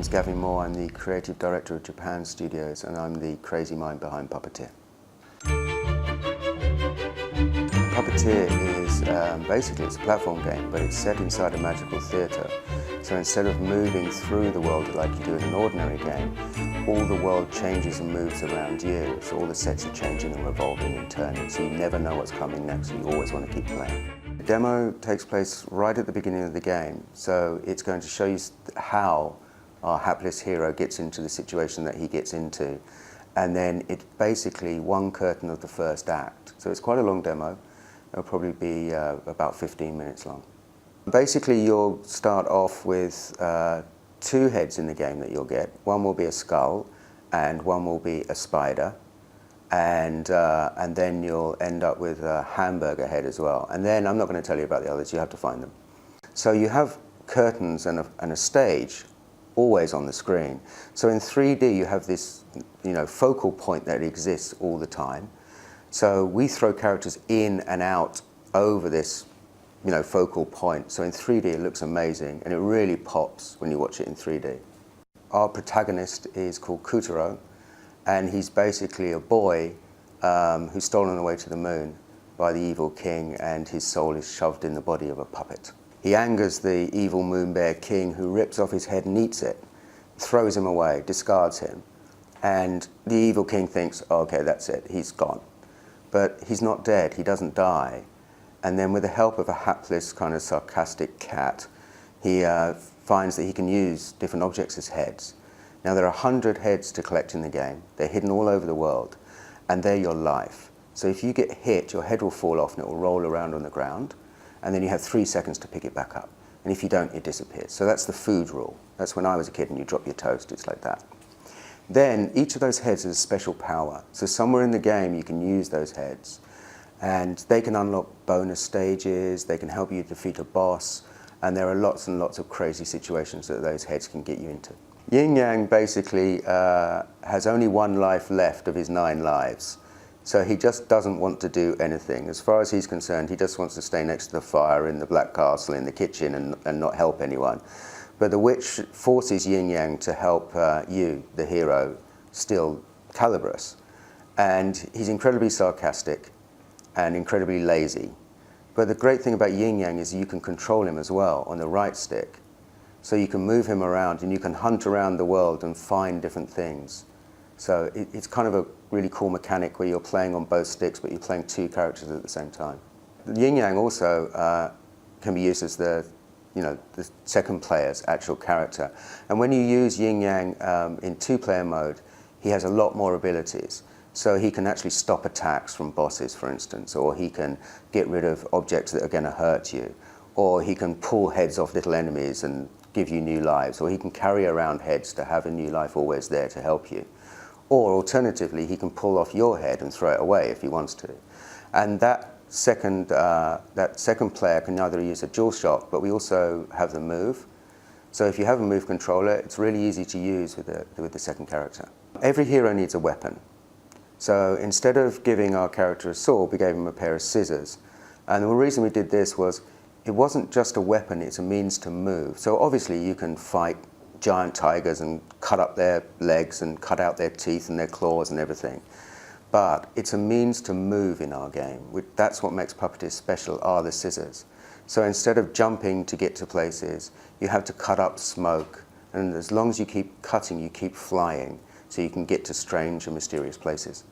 name's Gavin Moore. I'm the creative director of Japan Studios, and I'm the crazy mind behind Puppeteer. Puppeteer is basically it's a platform game, but it's set inside a magical theatre. So instead of moving through the world like you do in an ordinary game, all the world changes and moves around you. So all the sets are changing and revolving and turning, so you never know what's coming next, so you always want to keep playing. The demo takes place right at the beginning of the game, so it's going to show you how our hapless hero gets into the situation that he gets into, and then it's basically one curtain of the first act. So it's quite a long demo. It'll probably be about 15 minutes long. Basically, you'll start off with two heads in the game that you'll get. One will be a skull, and one will be a spider, and then you'll end up with a hamburger head as well. And then I'm not going to tell you about the others. You have to find them. So you have curtains and a stage always on the screen. So in 3D, you have this, focal point that exists all the time. So we throw characters in and out over this, focal point. So in 3D, it looks amazing, and it really pops when you watch it in 3D. Our protagonist is called Kutaro, and he's basically a boy who's stolen away to the moon by the evil king, and his soul is shoved in the body of a puppet. He angers the evil moon bear king, who rips off his head and eats it, throws him away, discards him, and the evil king thinks, oh, okay, that's it, he's gone. But he's not dead, he doesn't die. And then with the help of a hapless, kind of sarcastic cat, he finds that he can use different objects as heads. Now there are 100 heads to collect in the game. They're hidden all over the world, and they're your life. So if you get hit, your head will fall off and it will roll around on the ground, and then you have 3 seconds to pick it back up. And if you don't, it disappears. So that's the food rule. That's when I was a kid and you drop your toast, it's like that. Then each of those heads has a special power. So somewhere in the game you can use those heads, and they can unlock bonus stages, they can help you defeat a boss, and there are lots and lots of crazy situations that those heads can get you into. Yin Yang basically has only 1 life left of his 9 lives. So he just doesn't want to do anything. As far as he's concerned, he just wants to stay next to the fire in the Black Castle in the kitchen and not help anyone. But the witch forces Yin Yang to help you, the hero, steal Calibros. And he's incredibly sarcastic and incredibly lazy. But the great thing about Yin Yang is you can control him as well on the right stick. So you can move him around and you can hunt around the world and find different things. So it's kind of a really cool mechanic where you're playing on both sticks, but you're playing 2 characters at the same time. The Yin Yang also can be used as the second player's actual character. And when you use Yin Yang in 2-player mode, he has a lot more abilities. So he can actually stop attacks from bosses, for instance, or he can get rid of objects that are going to hurt you, or he can pull heads off little enemies and give you new lives, or he can carry around heads to have a new life always there to help you. Or alternatively, he can pull off your head and throw it away if he wants to. And that second player can either use a dual shock, but we also have the move. So if you have a move controller, it's really easy to use with the second character. Every hero needs a weapon. So instead of giving our character a sword, we gave him a pair of scissors. And the reason we did this was, it wasn't just a weapon, it's a means to move. So obviously you can fight giant tigers and cut up their legs and cut out their teeth and their claws and everything. But it's a means to move in our game. That's what makes Puppeteer special, are the scissors. So instead of jumping to get to places, you have to cut up smoke. And as long as you keep cutting, you keep flying, so you can get to strange and mysterious places.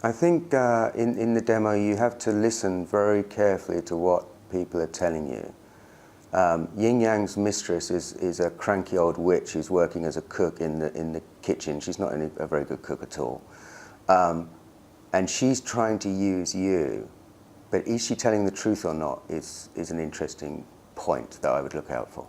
I think in the demo, you have to listen very carefully to what people are telling you. Yin Yang's mistress is a cranky old witch who's working as a cook in the kitchen. She's not a very good cook at all. And she's trying to use you, but is she telling the truth or not is an interesting point that I would look out for.